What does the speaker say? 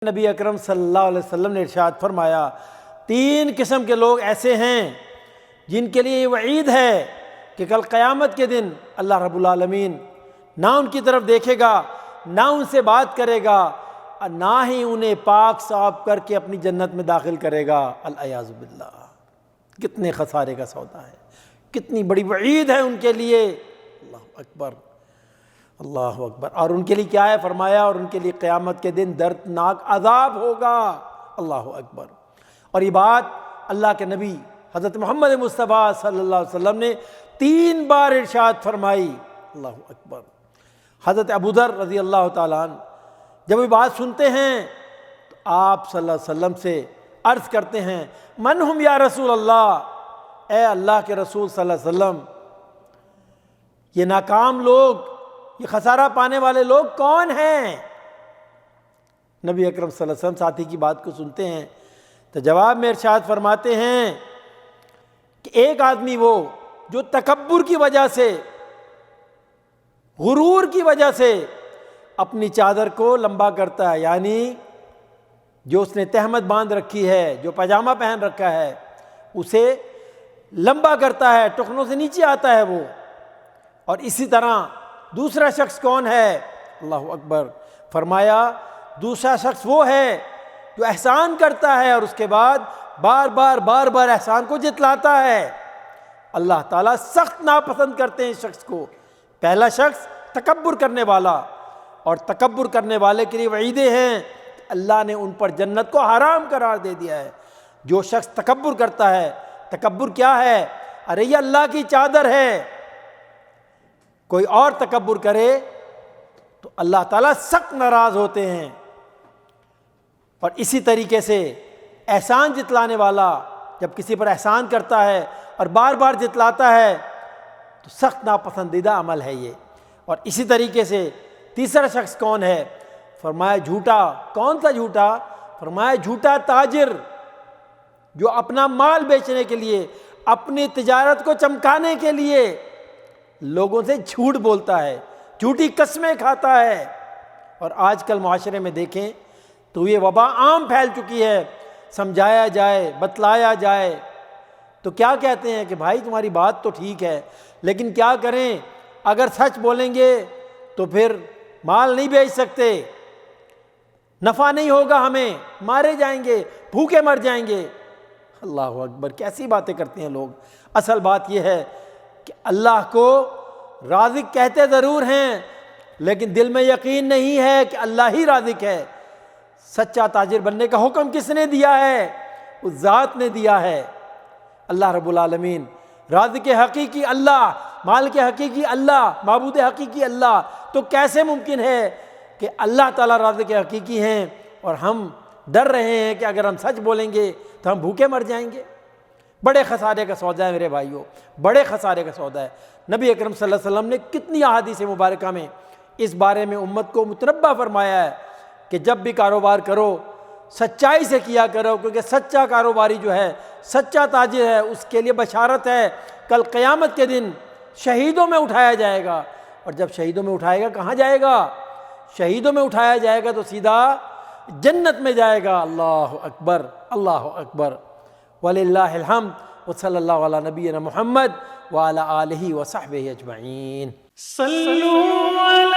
نبی اکرم صلی اللہ علیہ وسلم نے ارشاد فرمایا 3 قسم کے لوگ ایسے ہیں جن کے لیے یہ وعید ہے کہ کل قیامت کے دن اللہ رب العالمین نہ ان کی طرف دیکھے گا، نہ ان سے بات کرے گا، اور نہ ہی انہیں پاک صاف کر کے اپنی جنت میں داخل کرے گا۔ العیاذ باللہ، کتنے خسارے کا سودا ہے، کتنی بڑی وعید ہے ان کے لیے۔ اللہ اکبر، اللہ اکبر۔ اور ان کے لیے کیا ہے فرمایا؟ اور ان کے لیے قیامت کے دن دردناک عذاب ہوگا۔ اللہ اکبر۔ اور یہ بات اللہ کے نبی حضرت محمد مصطفیٰ صلی اللہ علیہ وسلم نے 3 بار ارشاد فرمائی۔ اللہ اکبر۔ حضرت ابو ذر رضی اللہ تعالیٰ عنہ جب یہ بات سنتے ہیں تو آپ صلی اللہ علیہ وسلم سے عرض کرتے ہیں، من ہم یا رسول اللہ، اے اللہ کے رسول صلی اللہ علیہ وسلم، یہ ناکام لوگ، یہ خسارہ پانے والے لوگ کون ہیں؟ نبی اکرم صلی اللہ علیہ وسلم ساتھی کی بات کو سنتے ہیں تو جواب میں ارشاد فرماتے ہیں کہ ایک آدمی وہ جو تکبر کی وجہ سے، غرور کی وجہ سے اپنی چادر کو لمبا کرتا ہے، یعنی جو اس نے تہمت باندھ رکھی ہے، جو پاجامہ پہن رکھا ہے، اسے لمبا کرتا ہے، ٹخنوں سے نیچے آتا ہے وہ۔ اور اسی طرح دوسرا شخص کون ہے؟ اللہ اکبر۔ فرمایا دوسرا شخص وہ ہے جو احسان کرتا ہے اور اس کے بعد بار بار احسان کو جتلاتا ہے۔ اللہ تعالیٰ سخت ناپسند کرتے ہیں اس شخص کو۔ پہلا شخص تکبر کرنے والا، اور تکبر کرنے والے کے لیے وعیدیں ہیں، اللہ نے ان پر جنت کو حرام قرار دے دیا ہے۔ جو شخص تکبر کرتا ہے، تکبر کیا ہے؟ ارے یہ اللہ کی چادر ہے، کوئی اور تکبر کرے تو اللہ تعالیٰ سخت ناراض ہوتے ہیں۔ اور اسی طریقے سے احسان جتلانے والا جب کسی پر احسان کرتا ہے اور بار بار جتلاتا ہے تو سخت ناپسندیدہ عمل ہے یہ۔ اور اسی طریقے سے تیسرا شخص کون ہے؟ فرمایا جھوٹا۔ کون سا جھوٹا؟ فرمایا جھوٹا تاجر، جو اپنا مال بیچنے کے لیے، اپنی تجارت کو چمکانے کے لیے لوگوں سے جھوٹ بولتا ہے، جھوٹی قسمیں کھاتا ہے۔ اور آج کل معاشرے میں دیکھیں تو یہ وبا عام پھیل چکی ہے، سمجھایا جائے، بتلایا جائے تو کیا کہتے ہیں کہ بھائی تمہاری بات تو ٹھیک ہے، لیکن کیا کریں، اگر سچ بولیں گے تو پھر مال نہیں بیچ سکتے، نفع نہیں ہوگا، ہمیں مارے جائیں گے، بھوکے مر جائیں گے۔ اللہ اکبر، کیسی باتیں کرتے ہیں لوگ۔ اصل بات یہ ہے کہ اللہ کو رازق کہتے ضرور ہیں، لیکن دل میں یقین نہیں ہے کہ اللہ ہی رازق ہے۔ سچا تاجر بننے کا حکم کس نے دیا ہے؟ اس ذات نے دیا ہے، اللہ رب العالمین۔ رازق حقیقی اللہ، مالک حقیقی اللہ، معبود حقیقی اللہ۔ تو کیسے ممکن ہے کہ اللہ تعالیٰ رازق حقیقی ہیں اور ہم ڈر رہے ہیں کہ اگر ہم سچ بولیں گے تو ہم بھوکے مر جائیں گے؟ بڑے خسارے کا سودا ہے میرے بھائیوں، بڑے خسارے کا سودا ہے۔ نبی اکرم صلی اللہ علیہ وسلم نے کتنی احادیث مبارکہ میں اس بارے میں امت کو متنبہ فرمایا ہے کہ جب بھی کاروبار کرو سچائی سے کیا کرو، کیونکہ سچا کاروباری جو ہے، سچا تاجر ہے، اس کے لیے بشارت ہے، کل قیامت کے دن شہیدوں میں اٹھایا جائے گا۔ اور جب شہیدوں میں اٹھائے گا کہاں جائے گا؟ شہیدوں میں اٹھایا جائے گا تو سیدھا جنت میں جائے گا۔ اللہ اکبر، اللہ اکبر، وللہ الحمد، وصلی اللہ علی نبینا محمد وعلی آلہ وصحبہ اجمعین۔ صلوا